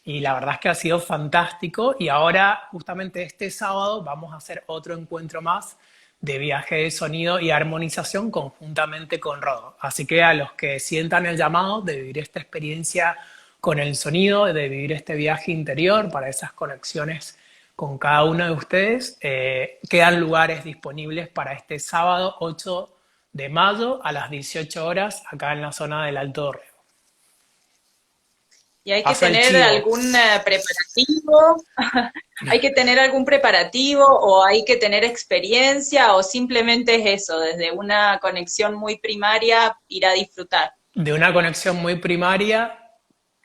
y la verdad es que ha sido fantástico. Y ahora, justamente este sábado, vamos a hacer otro encuentro más de viaje de sonido y armonización conjuntamente con Rodo. Así que a los que sientan el llamado de vivir esta experiencia con el sonido, de vivir este viaje interior para esas conexiones con cada uno de ustedes, quedan lugares disponibles para este sábado 8 de mayo a las 18 horas acá en la zona del Alto Dorrego. Y hay que Paso el tener chivo. algún preparativo, hay que tener algún preparativo o hay que tener experiencia o simplemente es eso, desde una conexión muy primaria ir a disfrutar. De una conexión muy primaria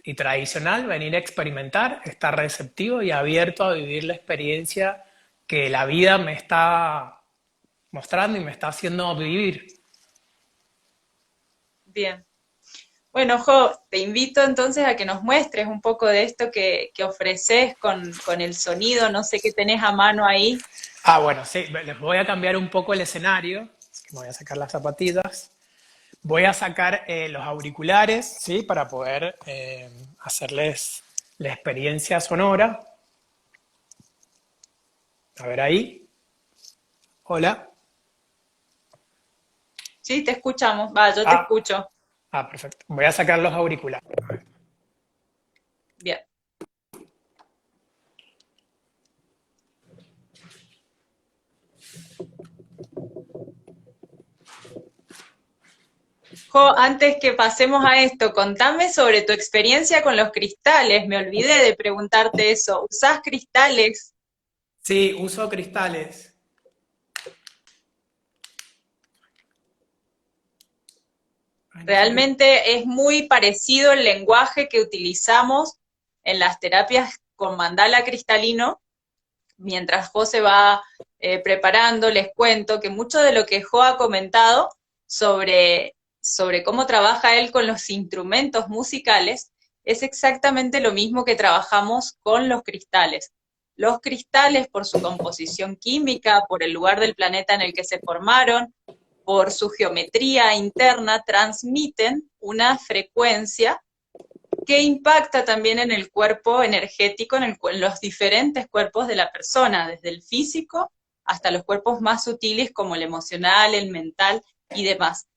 y tradicional, venir a experimentar, estar receptivo y abierto a vivir la experiencia que la vida me está mostrando y me está haciendo vivir. Bien. Bueno, Jo, te invito entonces a que nos muestres un poco de esto que ofreces con el sonido, no sé qué tenés a mano ahí. Ah, bueno, sí, les voy a cambiar un poco el escenario, así que me voy a sacar las zapatillas. Voy a sacar los auriculares, ¿sí? Para poder hacerles la experiencia sonora. A ver ahí. Hola. Sí, te escuchamos, va, yo te Ah, escucho. perfecto. Voy a sacar los auriculares. Bien. Jo, antes que pasemos a esto, contame sobre tu experiencia con los cristales. Me olvidé de preguntarte eso. ¿Usás cristales? Sí, uso cristales. Ay, no sé qué. Realmente es muy parecido el lenguaje que utilizamos en las terapias con mandala cristalino. Mientras Jo se va preparando, les cuento que mucho de lo que Jo ha comentado sobre cómo trabaja él con los instrumentos musicales es exactamente lo mismo que trabajamos con los cristales. Los cristales, por su composición química, por el lugar del planeta en el que se formaron, por su geometría interna, transmiten una frecuencia que impacta también en el cuerpo energético, en los diferentes cuerpos de la persona, desde el físico hasta los cuerpos más sutiles como el emocional, el mental y demás.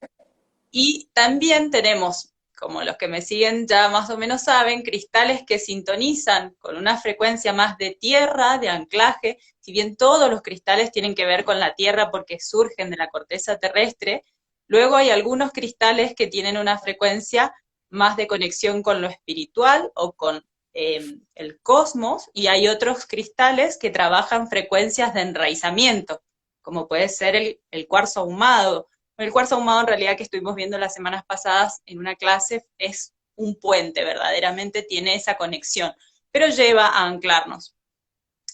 Y también tenemos, como los que me siguen ya más o menos saben, cristales que sintonizan con una frecuencia más de tierra, de anclaje, si bien todos los cristales tienen que ver con la tierra porque surgen de la corteza terrestre, luego hay algunos cristales que tienen una frecuencia más de conexión con lo espiritual o con el cosmos, y hay otros cristales que trabajan frecuencias de enraizamiento, como puede ser el cuarzo ahumado. El cuarzo ahumado, en realidad, que estuvimos viendo las semanas pasadas en una clase, es un puente, verdaderamente tiene esa conexión, pero lleva a anclarnos.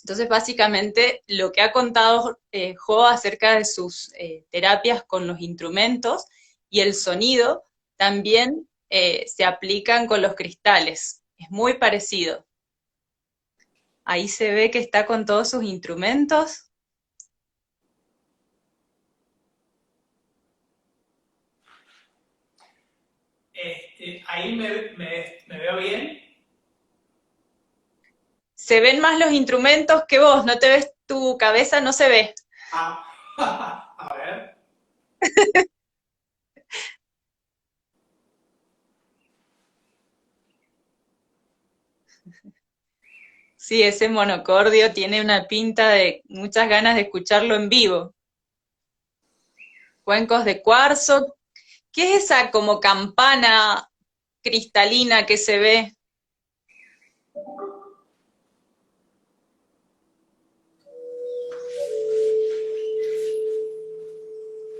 Entonces, básicamente, lo que ha contado Jo acerca de sus terapias con los instrumentos y el sonido, también se aplican con los cristales. Es muy parecido. Ahí se ve que está con todos sus instrumentos. Ahí me veo bien. Se ven más los instrumentos que vos, no te ves, tu cabeza no se ve. Ah, a ver. Sí, ese monocordio tiene una pinta de muchas ganas de escucharlo en vivo. Cuencos de cuarzo. ¿Qué es esa como campana cristalina que se ve?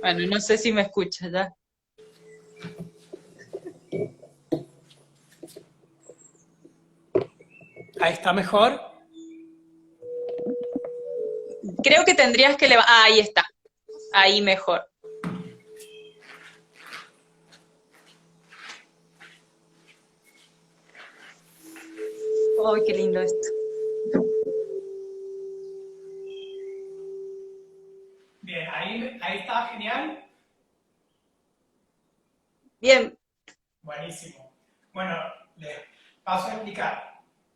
Bueno, no sé si me escuchas ya. Ahí está mejor. Creo que tendrías que levantar. Ah, ahí está. Ahí mejor. ¡Ay, qué lindo esto! Bien, ahí está genial. Bien. Buenísimo. Bueno, les paso a explicar.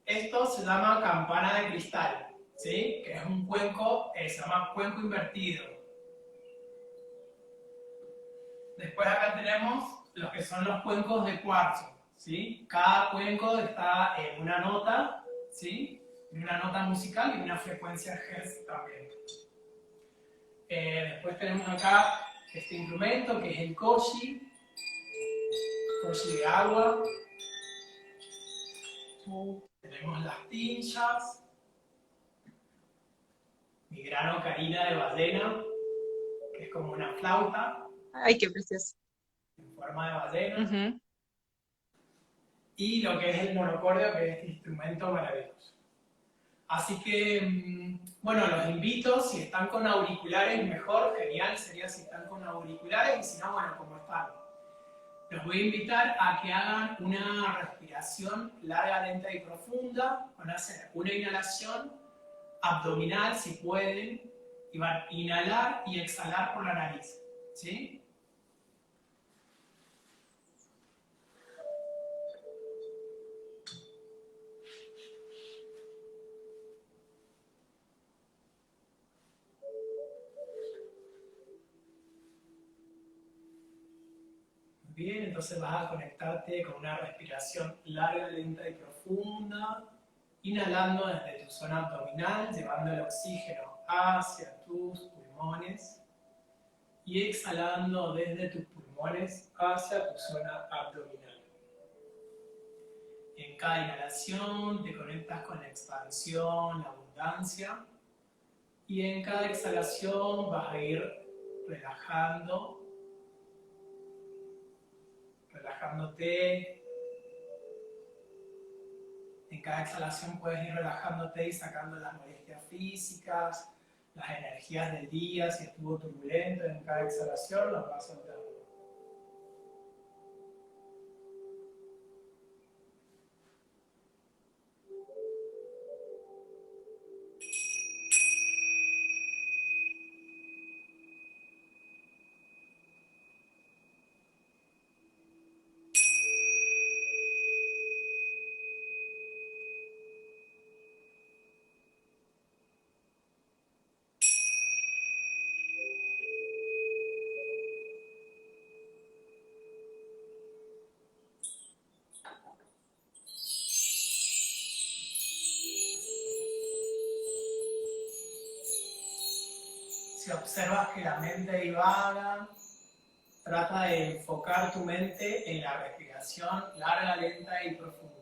Esto se llama campana de cristal, ¿sí? Que es un cuenco, se llama cuenco invertido. Después acá tenemos los que son los cuencos de cuarzo, ¿sí? Cada cuenco está en una nota, ¿sí? En una nota musical y una frecuencia Hertz también. Después tenemos acá este instrumento que es el koshi de agua. Tenemos las tinchas, mi grano carina de ballena, que es como una flauta Ay, qué precioso. en forma de ballena. Uh-huh. Y lo que es el monocordio, que es este instrumento maravilloso. Así que, bueno, los invito, si están con auriculares, mejor, genial sería si están con auriculares, y si no, bueno, como están. Los voy a invitar a que hagan una respiración larga, lenta y profunda. Van a hacer una inhalación abdominal, si pueden, y van a inhalar y exhalar por la nariz, ¿sí? Bien, entonces vas a conectarte con una respiración larga, lenta y profunda, inhalando desde tu zona abdominal, llevando el oxígeno hacia tus pulmones y exhalando desde tus pulmones hacia tu zona abdominal. En cada inhalación te conectas con la expansión, la abundancia, y en cada exhalación vas a ir relajándote. En cada exhalación puedes ir relajándote y sacando las molestias físicas, las energías del día, si estuvo turbulento, en cada exhalación las vas soltando. Si observas que la mente divaga, trata de enfocar tu mente en la respiración larga, lenta y profunda.